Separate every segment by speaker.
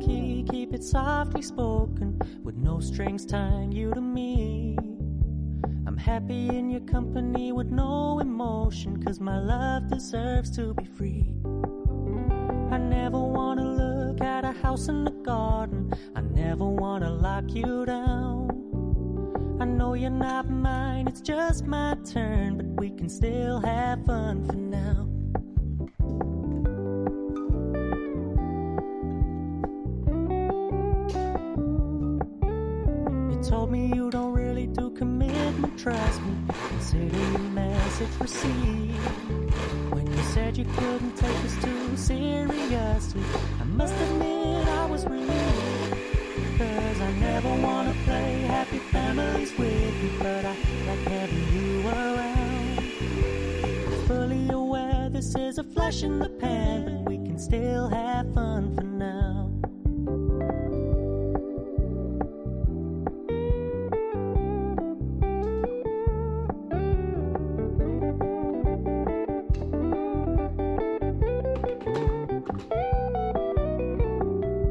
Speaker 1: low-key, keep it softly spoken, with no strings tying you to me. I'm happy in your company with no emotion, 'cause my love deserves to be free. I never wanna look at a house in the garden, I never wanna lock you down. I know you're not mine, it's just my turn, but we can still have fun for now. You told me you don't really do commitment, trust me, consider your message received. When you said you couldn't take us too seriously, I must admit I was relieved, 'cause I never wanna play happy families with you, but I like having you around. Fully aware this is a flash in the pan, but we can still have fun for now.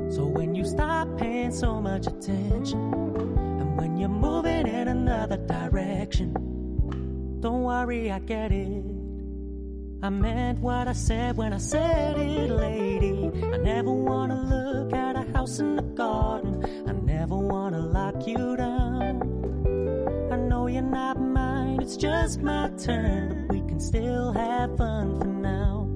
Speaker 1: So when you stop paying so much attention, and when you're moving in another direction, don't worry, I get it. I meant what I said when I said it, lady. I never wanna look at a house in the garden, I never wanna lock you down. I know you're not mine, it's just my turn, but we can still have fun for now.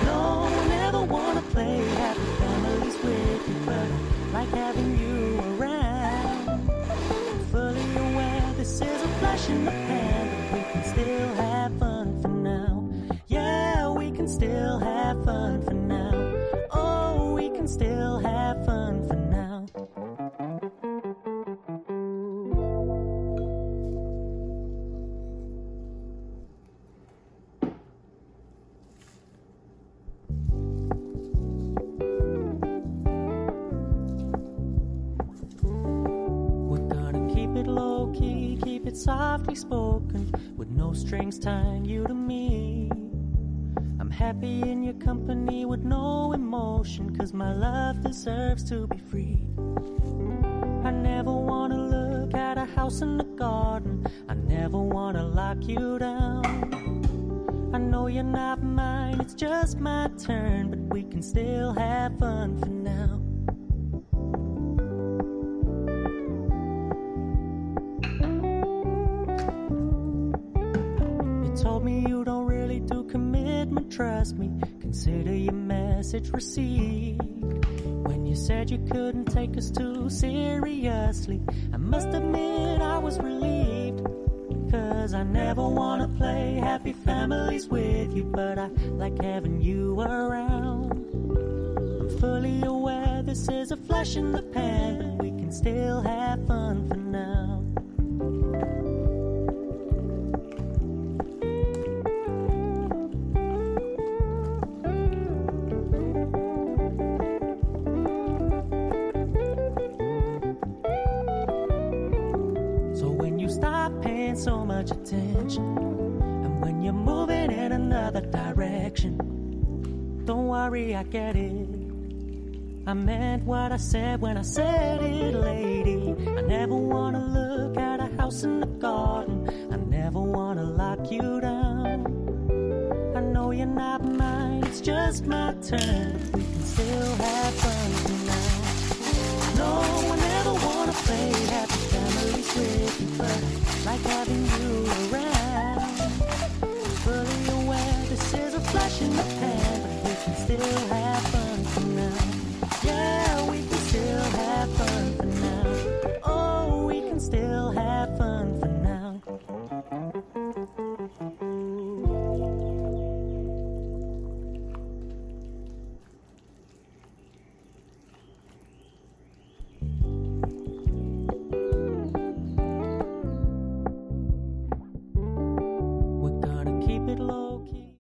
Speaker 1: No, I never wanna play happy families with you, but I like having you around. Fully aware this is a flash in the pan, but we can still have fun for now. Yeah, we can still have fun for now. Oh, we can still have fun for now. We're gonna keep it low-key, keep it softly spoken, with no strings tying you to me. I'm happy in your company with no emotion, 'cause my love deserves to be free. I never wanna look at a house in the garden, I never wanna lock you down. I know you're not mine, it's just my turn, but we can still have fun for now. You told me you don't really do commitment, trust me, consider your message received. When you said you couldn't take us too seriously, I must admit I was relieved, 'cause I never wanna play happy families with you, but I like having you around. I'm fully aware this is a flash in the pan, but we can still have fun for now. So when you stop paying so much attention, and when you're moving in another direction, don't worry, I get it. I meant what I said when I said it, lady. I never wanna look at a house in the garden, I never wanna lock you down. I know you're not mine, it's just my turn, we can still have fun tonight. No, I never wanna play